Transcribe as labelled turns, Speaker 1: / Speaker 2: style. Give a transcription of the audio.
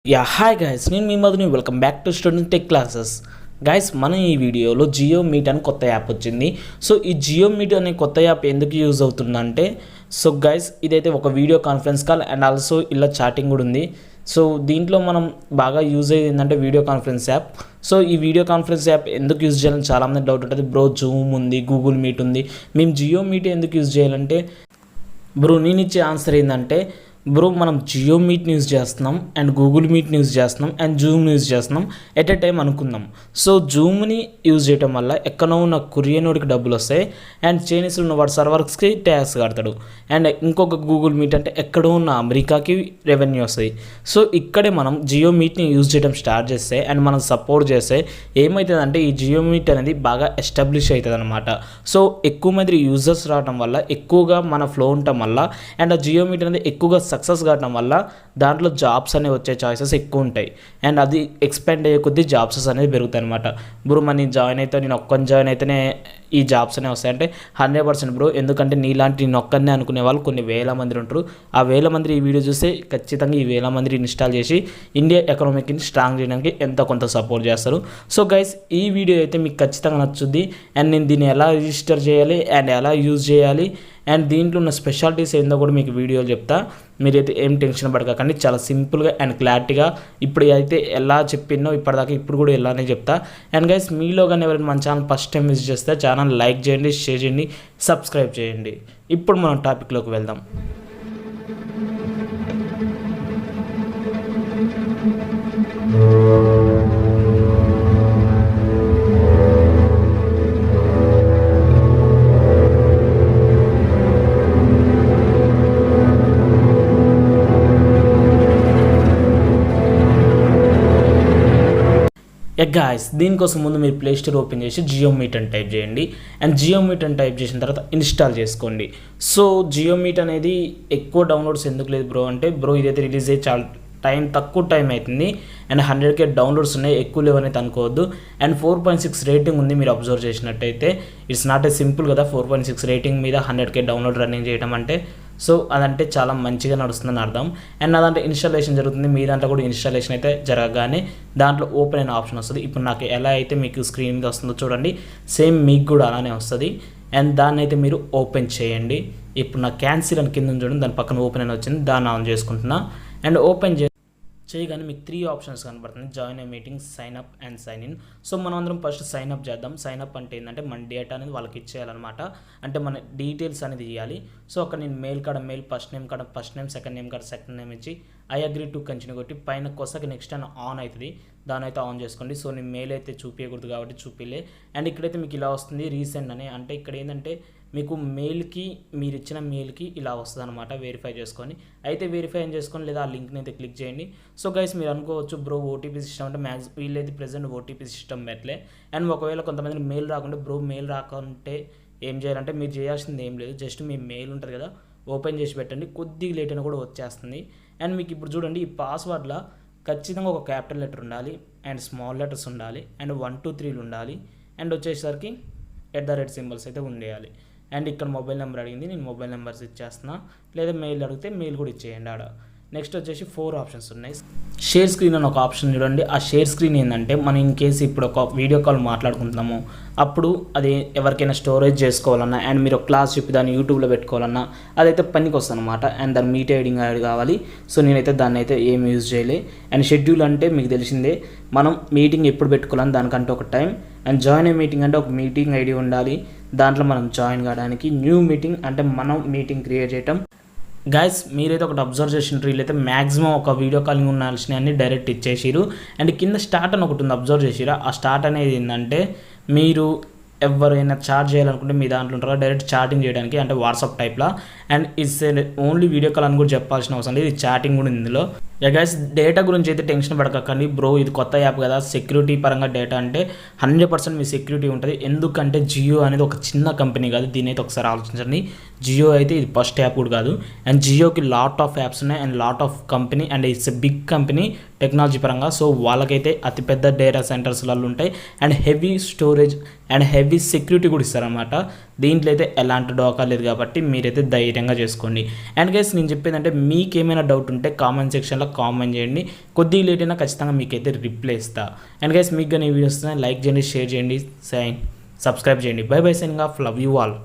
Speaker 1: Hi guys, నేను మీ మధుని. Welcome back to student tech classes. Guys, మనం ఈ వీడియోలో జియో మీట్ అని కొత్త యాప్ వచ్చింది. సో ఈ జియో మీట్ అనే కొత్త యాప్ ఎందుకు యూజ్ అవుతుందంటే, సో గైస్ ఇదైతే ఒక video conference call and also ఇలా చాటింగ్ కూడా ఉంది. సో దీంట్లో మనం బాగా యూజ్ అయ్యేది ఏంటంటే వీడియో కాన్ఫరెన్స్ యాప్. సో ఈ వీడియో కాన్ఫరెన్స్ యాప్ ఎందుకు యూజ్ చేయాలని చాలామంది డౌట్ ఉంటుంది. బ్రో జూమ్ ఉంది, గూగుల్ మీట్ ఉంది, మేము జియో మీట్ ఎందుకు యూజ్ చేయాలంటే, బ్రో నేను ఇచ్చే ఆన్సర్ ఏంటంటే, బ్రో మనం జియో మీట్ని యూజ్ చేస్తున్నాం అండ్ గూగుల్ మీట్ని యూజ్ చేస్తున్నాం అండ్ జూమ్ని యూజ్ చేస్తున్నాం ఎట్ ఎ టైం అనుకుందాం. సో జూమ్ని యూజ్ చేయడం వల్ల ఎక్కడో ఉన్న కొరియనోడికి డబ్బులు వస్తాయి అండ్ చైనీస్లో ఉన్న వాడు సర్వర్స్కి ట్యాక్స్ కడతాడు. అండ్ ఇంకొక గూగుల్ మీట్ అంటే ఎక్కడో ఉన్న అమెరికాకి రెవెన్యూ వస్తాయి. సో ఇక్కడే మనం జియో మీట్ని యూజ్ చేయడం స్టార్ట్ చేస్తే అండ్ మనం సపోర్ట్ చేస్తే ఏమవుతుందంటే, ఈ జియో మీట్ అనేది బాగా ఎస్టాబ్లిష్ అవుతుంది అనమాట. సో ఎక్కువ మంది యూజర్స్ రావడం వల్ల, ఎక్కువగా మన ఫ్లో ఉండటం వల్ల అండ్ ఆ జియో మీట్ అనేది ఎక్కువగా సక్సెస్ కావడం వల్ల దాంట్లో జాబ్స్ అనేవి వచ్చే ఛాయిసెస్ ఎక్కువ ఉంటాయి అండ్ అది ఎక్స్పాండ్ అయ్యే కొద్దీ జాబ్సెస్ అనేది పెరుగుతాయి అనమాట. బ్రో మరి నేను జాయిన్ అయితే, నేను ఒక్కని జాయిన్ అయితేనే ఈ జాబ్స్ అనేవి వస్తాయంటే 100% బ్రో. ఎందుకంటే నీలాంటి నేను ఒక్కనే అనుకునే వాళ్ళు కొన్ని వేల మంది ఉంటారు. ఆ వేల మంది ఈ వీడియో చూస్తే ఖచ్చితంగా ఈ వేల మంది ఇన్స్టాల్ చేసి ఇండియా ఎకనామీని స్ట్రాంగ్ చేయడానికి ఎంతో కొంత సపోర్ట్ చేస్తారు. సో గైస్, ఈ వీడియో అయితే మీకు ఖచ్చితంగా నచ్చుద్ది అండ్ నేను దీన్ని ఎలా రిజిస్టర్ చేయాలి అండ్ ఎలా యూజ్ చేయాలి అండ్ దీంట్లో ఉన్న స్పెషాలిటీస్ ఏందో కూడా మీకు వీడియోలు చెప్తా. మీరైతే ఏం టెన్షన్ పడకండి, చాలా సింపుల్గా అండ్ క్లారిటీగా ఇప్పుడు అయితే ఎలా చెప్పినో ఇప్పటిదాకా ఇప్పుడు కూడా ఎలానే చెప్తా. అండ్ గైస్, మీలో కానీ ఎవరైనా మన ఛానల్ ఫస్ట్ టైం విజిట్ చేస్తే ఛానల్ లైక్ చేయండి, షేర్ చేయండి, సబ్స్క్రైబ్ చేయండి. ఇప్పుడు మనం టాపిక్లోకి వెళ్దాం. గాయ్స్, దీనికోసం ముందు మీరు ప్లే స్టోర్ ఓపెన్ చేసి జియో మీట్ అని టైప్ చేయండి అండ్ జియో మీట్ అని టైప్ చేసిన తర్వాత ఇన్స్టాల్ చేసుకోండి. సో జియో మీట్ అనేది ఎక్కువ డౌన్లోడ్స్ ఎందుకు లేదు బ్రో అంటే, బ్రో ఇదైతే రిలీజ్ అయ్యి చాలా తక్కువ టైం అవుతుంది అండ్ 100K డౌన్లోడ్స్ ఉన్నాయి, ఎక్కువ లేవనైతే అనుకోవద్దు. అండ్ 4.6 రేటింగ్ ఉంది. మీరు అబ్జర్వ్ చేసినట్టయితే ఇట్స్ నాట్ ఏ సింపుల్ కదా 4.6 రేటింగ్ మీద 100K డౌన్లోడ్ రన్నింగ్ చేయడం అంటే. సో అదంటే చాలా మంచిగా నడుస్తుందని అర్థం. అండ్ నా దాంట్లో ఇన్స్టాలేషన్ జరుగుతుంది, మీ దాంట్లో కూడా ఇన్స్టాలేషన్ అయితే జరగగానే దాంట్లో ఓపెన్ అయిన ఆప్షన్ వస్తుంది. ఇప్పుడు నాకు ఎలా అయితే మీకు స్క్రీన్ మీద వస్తుందో చూడండి, సేమ్ మీకు కూడా అలానే వస్తుంది. అండ్ దాన్ని అయితే మీరు ఓపెన్ చేయండి. ఇప్పుడు నా క్యాన్సిల్ అని కింద చూడండి, దాని పక్కన ఓపెన్ అని వచ్చింది, దాన్ని ఆన్ చేసుకుంటున్నా. అండ్ ఓపెన్ చేయగానే మీకు 3 ఆప్షన్స్ కనబడుతుంది: join a meeting, sign up and sign in. So మనం అందరం ఫస్ట్ సైన్ అప్ చేద్దాం. సైన్ అప్ అంటే ఏంటంటే మన డేటా అనేది వాళ్ళకి ఇచ్చేయాలన్నమాట, అంటే మన డీటెయిల్స్ అనేది ఇవ్వాలి. సో అక్కడ నేను మెయిల్ కాడ మెయిల్, ఫస్ట్ నేమ్ కాడ ఫస్ట్ నేమ్, సెకండ్ నేమ్ కాడ సెకండ్ నేమ్ ఇచ్చి ఐ అగ్రీ టు కంటిన్యూ కొట్టి పైన కొసకి నెక్స్ట్ అని ఆన్ అవుతుంది, దాని అయితే ఆన్ చేసుకోండి. సో నేను మెయిల్ అయితే చూపించకూడదు కాబట్టి చూపిలే. అండ్ ఇక్కడైతే మీకు ఇలా వస్తుంది రీసెండ్ అని, అంటే ఇక్కడ ఏంటంటే మీకు మెయిల్కి, మీరు ఇచ్చిన మెయిల్కి ఇలా వస్తుంది అనమాట, వెరిఫై చేసుకొని. అయితే వెరిఫై చేసుకొని లేదా ఆ లింక్ని అయితే క్లిక్ చేయండి. సో గైస్, మీరు అనుకోవచ్చు బ్రో ఓటీపీ సిస్టమ్ అంటే వీళ్ళైతే ప్రెజెంట్ ఓటీపీ సిస్టమ్ పెట్టలే. అండ్ ఒకవేళ కొంతమంది మెయిల్ రాకుంటే, బ్రో మెయిల్ రాకుంటే ఏం చేయాలంటే, మీరు చేయాల్సింది ఏం లేదు, జస్ట్ మీ మెయిల్ ఉంటుంది కదా ఓపెన్ చేసి పెట్టండి, కొద్దిగా లేట్ అయినా కూడా వచ్చేస్తుంది. అండ్ మీకు ఇప్పుడు చూడండి, ఈ పాస్వర్డ్లో ఖచ్చితంగా ఒక క్యాపిటల్ లెటర్ ఉండాలి అండ్ స్మాల్ లెటర్స్ ఉండాలి అండ్ 1 2 3 ఉండాలి అండ్ వచ్చేసరికి @ అయితే ఉండేయాలి. అండ్ ఇక్కడ మొబైల్ నెంబర్ అడిగింది, నేను మొబైల్ నెంబర్స్ ఇచ్చేస్తున్నా, లేదా మెయిల్ అడిగితే మెయిల్ కూడా ఇచ్చేయండి ఆడ. నెక్స్ట్ వచ్చేసి 4 ఆప్షన్స్ ఉన్నాయి. షేర్ స్క్రీన్ అని ఒక ఆప్షన్ చూడండి. ఆ షేర్ స్క్రీన్ ఏంటంటే, మనం ఇన్ కేసు ఇప్పుడు ఒక వీడియో కాల్ మాట్లాడుకుంటున్నాము, అప్పుడు అది ఎవరికైనా స్టోరేజ్ చేసుకోవాలన్నా అండ్ మీరు ఒక క్లాస్ చెప్పి దాన్ని యూట్యూబ్లో పెట్టుకోవాలన్నా అదైతే పనికి వస్తుంది అనమాట. అండ్ దాని మీట్ ఐడి కావాలి. సో నేనైతే దాన్ని అయితే ఏం యూజ్ చేయలే. అండ్ షెడ్యూల్ అంటే మీకు తెలిసిందే, మనం మీటింగ్ ఎప్పుడు పెట్టుకోవాలని దానికంటే ఒక time. And join a meeting అంటే ఒక మీటింగ్ ఐడి ఉండాలి, దాంట్లో మనం జాయిన్ కావడానికి. న్యూ మీటింగ్ అంటే మనం మీటింగ్ క్రియేట్ చేయటం. గైస్, మీరైతే ఒకటి అబ్జర్వ్ చేసినారు, వీళ్ళైతే మ్యాక్సిమం ఒక వీడియో కాలింగ్ ఉండాల్సిన అన్ని డైరెక్ట్ ఇచ్చేసిరు. అండ్ కింద స్టార్ట్ అని ఒకటి ఉంది, అబ్జర్వ్ చేసిరా. ఆ స్టార్ట్ అనేది ఏంటంటే, మీరు ఎవరైనా చాట్ చేయాలనుకుంటే మీ దాంట్లో ఉంటారా డైరెక్ట్ చాటింగ్ చేయడానికి, అంటే వాట్సాప్ టైప్లో. And it's only video call అని కూడా చెప్పాల్సిన అవసరం లేదు, ఇది చాటింగ్ కూడా ఇందులో. గైస్, డేటా గురించి అయితే టెన్షన్ పడకండి బ్రో, ఇది కొత్త యాప్ కదా, సెక్యూరిటీ పరంగా డేటా అంటే 100% మీ సెక్యూరిటీ ఉంటుంది. ఎందుకంటే జియో అనేది ఒక చిన్న కంపెనీ కాదు, దీని అయితే ఒకసారి ఆలోచించండి. జియో అయితే ఇది ఫస్ట్ యాప్ కూడా కాదు. అండ్ జియోకి లాట్ ఆఫ్ యాప్స్ ఉన్నాయి and lot of company, and it's a big company technology పరంగా. సో వాళ్ళకైతే అతిపెద్ద డేటా సెంటర్స్లలో ఉంటాయి and heavy storage and heavy security కూడా ఇస్తారనమాట. దీంట్లో అయితే ఎలాంటి డోకా లేదు కాబట్టి మీరైతే ధైర్యంగా చేసుకోండి. అండ్ గైస్ నేను చెప్పేది అంటే మీకు ఏమైనా డౌట్ ఉంటే కామెంట్ సెక్షన్లో కామెంట్ చేయండి, కొద్దిగా లేట్ అయినా ఖచ్చితంగా మీకైతే రిప్లై ఇస్తా. అండ్ గైస్ మీకు కానీ వీడియోస్ లైక్ చేయండి, షేర్ చేయండి, సబ్స్క్రైబ్ చేయండి. By by, signing off, love you all.